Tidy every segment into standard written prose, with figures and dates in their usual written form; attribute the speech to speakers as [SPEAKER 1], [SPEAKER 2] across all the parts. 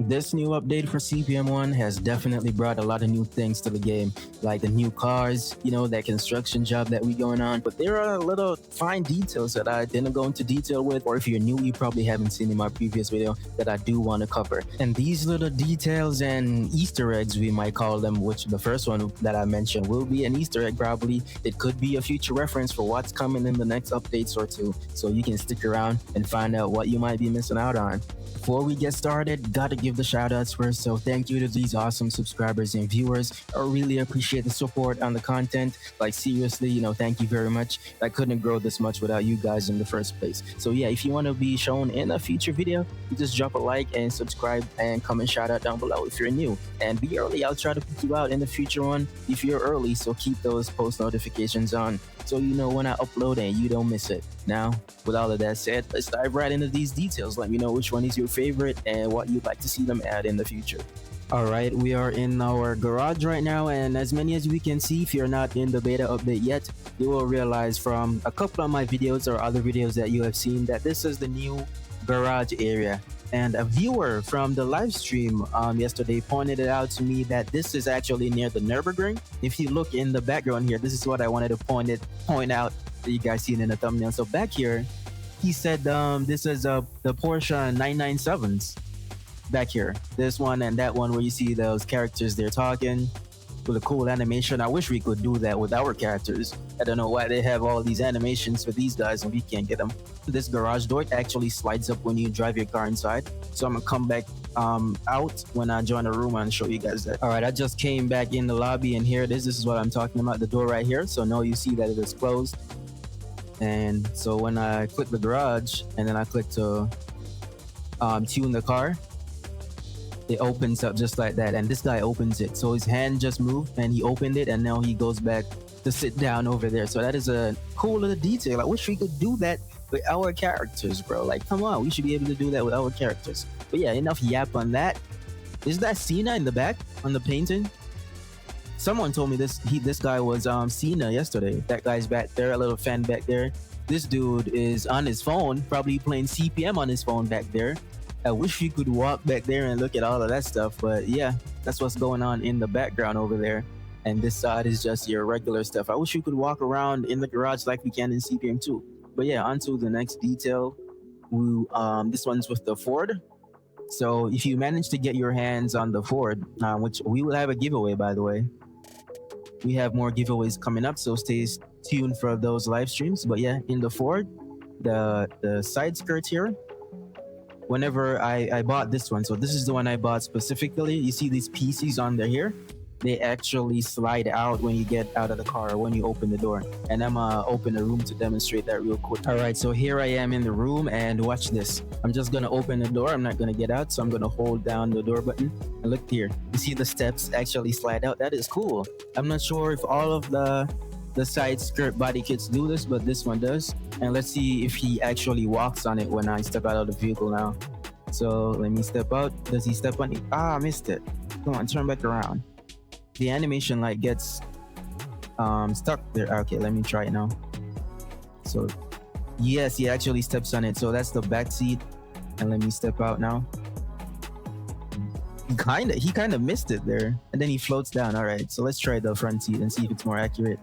[SPEAKER 1] This new update for CPM1 has definitely brought a lot of new things to the game, like the new cars, that construction job that we going on. But there are little fine details that I didn't go into detail with, or if you're new, you probably haven't seen in my previous video that I do want to cover. And these little details and Easter eggs, we might call them, which the first one that I mentioned will be an Easter egg probably. It could be a future reference for what's coming in the next updates or two, so you can stick around and find out what you might be missing out on. Before we get started, gotta give the shout outs first. So thank you to these awesome subscribers and viewers. I really appreciate the support on the content. Like seriously, thank you very much. I couldn't grow this much without you guys in the first place. So yeah, if you want to be shown in a future video, just drop a like and subscribe and comment shout out down below if you're new. And be early, I'll try to pick you out in the future one if you're early. So keep those post notifications on, so you know when I upload and you don't miss it. Now, with all of that said, let's dive right into these details. Let me know which one is your favorite and what you'd like to see them add in the future. Alright, we are in our garage right now, and as many as we can see, if you're not in the beta update yet, you will realize from a couple of my videos or other videos that you have seen that this is the new garage area. And a viewer from the live stream yesterday pointed it out to me that this is actually near the Nürburgring. If you look in the background here, this is what I wanted to point out that you guys seen in the thumbnail. So back here, he said this is the Porsche 997s back here. This one and that one where you see those characters they're talking with a cool animation. I wish we could do that with our characters. I don't know why they have all these animations for these guys and we can't get them. This garage door actually slides up when you drive your car inside. So I'm gonna come back out when I join the room and show you guys that. All right, I just came back in the lobby and here it is. This is what I'm talking about, the door right here. So now you see that it is closed. And so when I click the garage and then I click to tune the car, it opens up just like that, and this guy opens it. So his hand just moved and he opened it, and now he goes back to sit down over there. So that is a cool little detail. I wish we could do that with our characters, bro. Like, come on, we should be able to do that with our characters. But yeah, enough yap on that. Is that Cena in the back on the painting? Someone told me this guy was Cena yesterday. That guy's back there, a little fan back there. This dude is on his phone, probably playing CPM on his phone back there. I wish you could walk back there and look at all of that stuff, but yeah, that's what's going on in the background over there. And this side is just your regular stuff. I wish you could walk around in the garage like we can in CPM 2. But yeah, on to the next detail. This one's with the Ford. So if you manage to get your hands on the Ford, which we will have a giveaway, by the way. We have more giveaways coming up, so stay tuned for those live streams. But yeah, in the Ford, the side skirt here, whenever I bought this one, so this is the one I bought specifically, you see these pieces on there here, they actually slide out when you get out of the car, when you open the door. And I'm gonna open the room to demonstrate that real quick. All right, so here I am in the room, and watch this. I'm just gonna open the door. I'm not gonna get out, so I'm gonna hold down the door button. And look here, you see the steps actually slide out. That is cool. I'm not sure if all of the side skirt body kits do this, but this one does. And let's see if he actually walks on it when I step out of the vehicle now. So let me step out. Does he step on it? Ah, I missed it. Come on, turn back around. The animation like gets stuck there. Okay, let me try it now. So yes, he actually steps on it. So that's the back seat. And let me step out now. He kind of missed it there, and then he floats down. All right, so let's try the front seat and see if it's more accurate.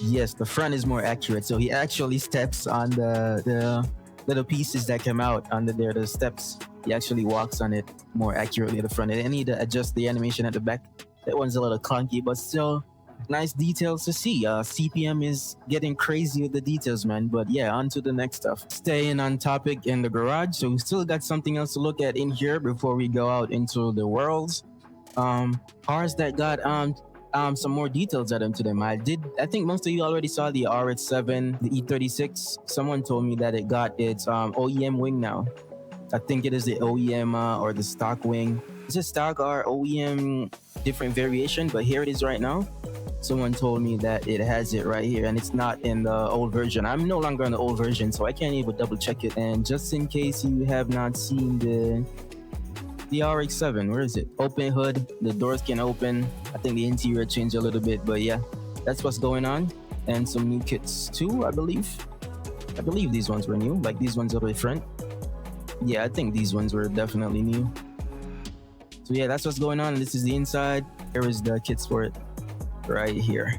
[SPEAKER 1] Yes, the front is more accurate. So he actually steps on the little pieces that come out under there, the steps. He actually walks on it more accurately at the front. I need to adjust the animation at the back. That one's a little clunky, but still nice details to see. CPM is getting crazy with the details, man. But yeah, on to the next stuff. Staying on topic in the garage. So we still got something else to look at in here before we go out into the worlds. Cars that got some more details added to them. I think most of you already saw the RX-7, the E36. Someone told me that it got its OEM wing now. I think it is the OEM or the stock wing. Is it stock or OEM different variation? But here it is right now. Someone told me that it has it right here and it's not in the old version. I'm no longer on the old version, so I can't even double check it. And just in case you have not seen the RX-7, where is it? Open hood, the doors can open. I think the interior changed a little bit, but yeah, that's what's going on. And some new kits too, I believe. I believe these ones were new, like these ones are different. Yeah, I think these ones were definitely new. So yeah, that's what's going on. This is the inside. Here is the kits for it right here.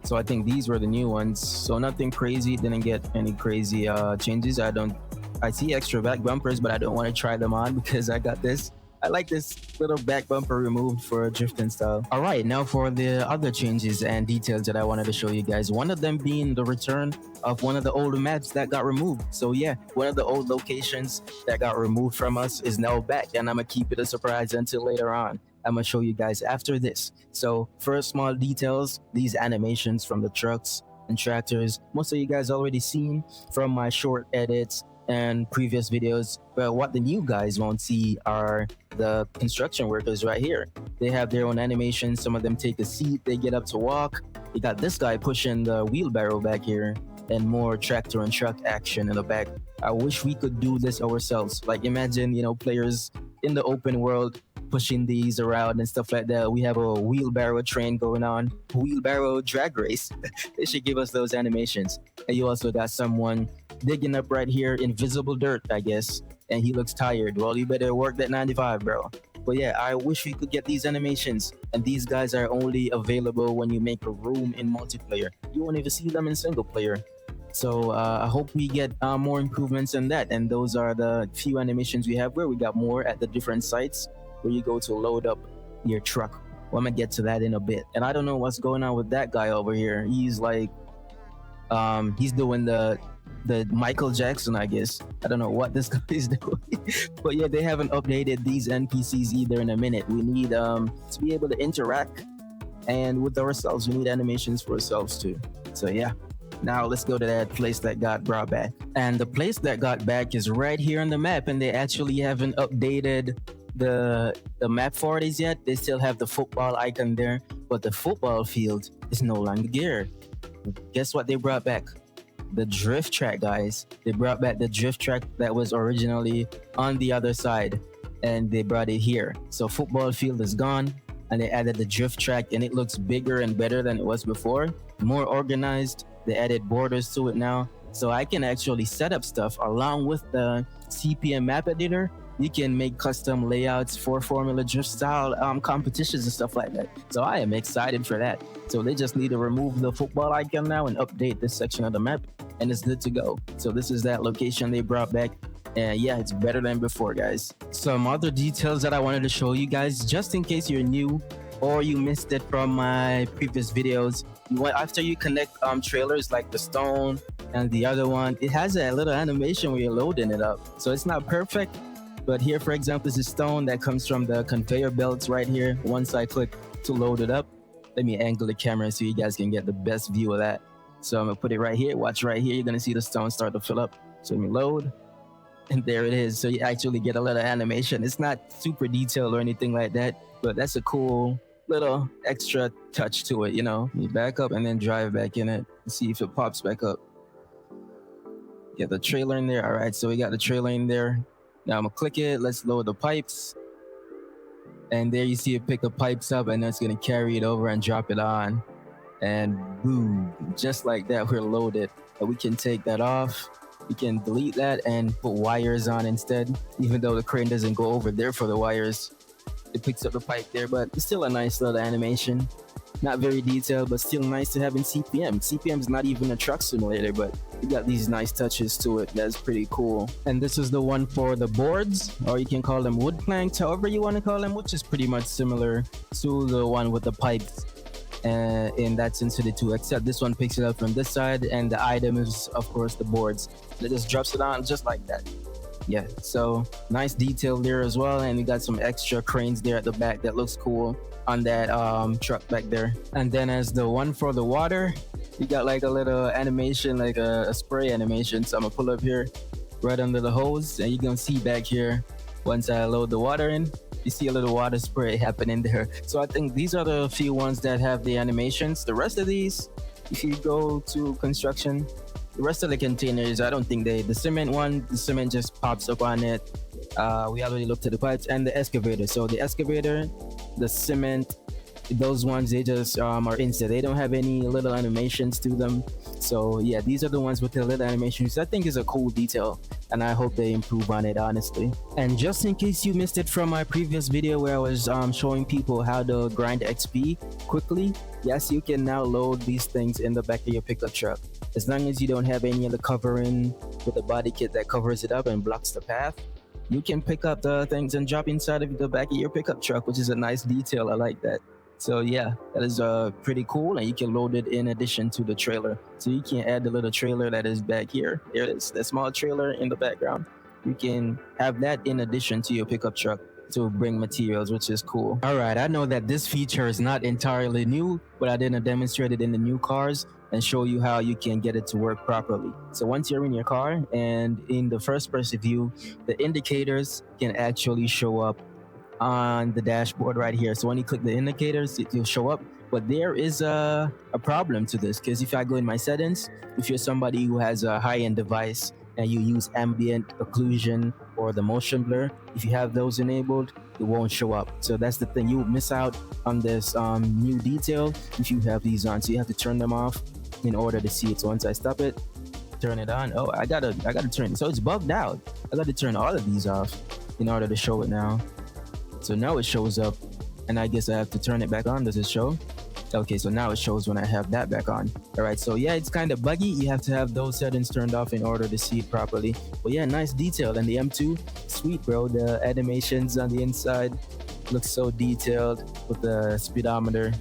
[SPEAKER 1] So I think these were the new ones. So nothing crazy. Didn't get any crazy changes. I see extra back bumpers, but I don't want to try them on because I got this. I like this little back bumper removed for drifting style. All right, now for the other changes and details that I wanted to show you guys. One of them being the return of one of the older maps that got removed. So yeah, one of the old locations that got removed from us is now back, and I'm gonna keep it a surprise until later on. I'm gonna show you guys after this. So first, small details, these animations from the trucks and tractors, most of you guys already seen from my short edits and previous videos. But what the new guys won't see are the construction workers right here. They have their own animations. Some of them take a seat, they get up to walk. You got this guy pushing the wheelbarrow back here, and more tractor and truck action in the back. I wish we could do this ourselves. Like imagine, players in the open world pushing these around and stuff like that. We have a wheelbarrow train going on, wheelbarrow drag race. They should give us those animations. And you also got someone digging up right here invisible dirt, I guess, and he looks tired. Well, you better work that 95, bro. But yeah, I wish we could get these animations, and these guys are only available when you make a room in multiplayer. You won't even see them in single player. So I hope we get more improvements in that. And those are the few animations we have, where we got more at the different sites where you go to load up your truck. Well, I'm gonna get to that in a bit. And I don't know what's going on with that guy over here. He's like he's doing the Michael Jackson, I guess. I don't know what this guy is doing. But yeah, they haven't updated these NPCs either in a minute. We need to be able to interact, and with ourselves, we need animations for ourselves too. So yeah, now let's go to that place that got brought back. And the place that got back is right here on the map, and they actually haven't updated the map for it yet. They still have the football icon there, but the football field is no longer there. Guess what they brought back? The drift track, guys. They brought back the drift track that was originally on the other side, and they brought it here. So football field is gone, and they added the drift track, and it looks bigger and better than it was before. More organized. They added borders to it now, so I can actually set up stuff along with the CPM map editor. You can make custom layouts for Formula Drift style competitions and stuff like that. So I am excited for that. So they just need to remove the football icon now and update this section of the map, and it's good to go. So this is that location they brought back. And yeah, it's better than before, guys. Some other details that I wanted to show you guys, just in case you're new or you missed it from my previous videos. After you connect trailers like the stone and the other one, it has a little animation where you're loading it up. So it's not perfect. But here, for example, is a stone that comes from the conveyor belts right here. Once I click to load it up, let me angle the camera so you guys can get the best view of that. So I'm gonna put it right here. Watch right here. You're gonna see the stone start to fill up. So let me load, and there it is. So you actually get a little animation. It's not super detailed or anything like that, but that's a cool little extra touch to it. You back up and then drive back in it and see if it pops back up. Get the trailer in there. All right, so we got the trailer in there. Now I'm gonna click it. Let's load the pipes. And there you see it pick the pipes up, and that's gonna carry it over and drop it on. And boom, just like that, we're loaded. And we can take that off. We can delete that and put wires on instead. Even though the crane doesn't go over there for the wires, it picks up the pipe there, but it's still a nice little animation. Not very detailed, but still nice to have in CPM. CPM is not even a truck simulator, but you got these nice touches to it. That's pretty cool. And this is the one for the boards, or you can call them wood planks, however you want to call them, which is pretty much similar to the one with the pipes. In that sense, the two, except this one picks it up from this side, and the item is, of course, the boards. It just drops it on just like that. Yeah, so nice detail there as well, and we got some extra cranes there at the back that looks cool on that truck back there. And then as the one for the water, you got like a little animation, like a spray animation. So I'm gonna pull up here right under the hose, and you're gonna see back here, once I load the water in, you see a little water spray happening there. So I think these are the few ones that have the animations. The rest of these, if you go to construction, the rest of the containers, I don't think the cement one, the cement just pops up on it. We already looked at the pipes and the excavator. So the excavator, the cement, those ones, they just are instant. They don't have any little animations to them. So yeah, these are the ones with the little animations. I think is a cool detail. and I hope they improve on it, honestly. And just in case you missed it from my previous video where I was showing people how to grind XP quickly, yes, you can now load these things in the back of your pickup truck. As long as you don't have any of the covering with the body kit that covers it up and blocks the path, you can pick up the things and drop inside of the back of your pickup truck, which is a nice detail. I like that. So yeah, that is pretty cool, and you can load it in addition to the trailer. So you can add the little trailer that is back here. There it is, that small trailer in the background. You can have that in addition to your pickup truck to bring materials, which is cool. All right, I know that this feature is not entirely new, but I didn't demonstrate it in the new cars and show you how you can get it to work properly. So once you're in your car and in the first person view, the indicators can actually show up on the dashboard right here. So when you click the indicators, it will show up. But there is a problem to this, because if I go in my settings, if you're somebody who has a high-end device and you use ambient occlusion or the motion blur, if you have those enabled, it won't show up. So that's the thing, you miss out on this new detail if you have these on. So you have to turn them off in order to see it. So once I stop it, turn it on. Oh, I gotta turn it. So it's bugged out. I gotta turn all of these off in order to show it now. So now it shows up, and I guess I have to turn it back on. Does it show? Okay, so now it shows when I have that back on. All right, so yeah, it's kind of buggy. You have to have those settings turned off in order to see it properly. But yeah, nice detail. And the M2, sweet, bro. The animations on the inside look so detailed with the speedometer.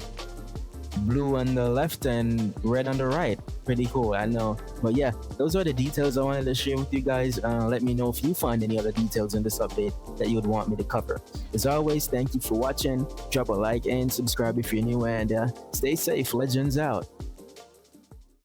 [SPEAKER 1] Blue on the left and red on the right. Pretty cool, I know. But yeah, those are the details I wanted to share with you guys. Let me know if you find any other details in this update that you would want me to cover. As always, thank you for watching. Drop a like and subscribe if you're new, and stay safe. Legends out.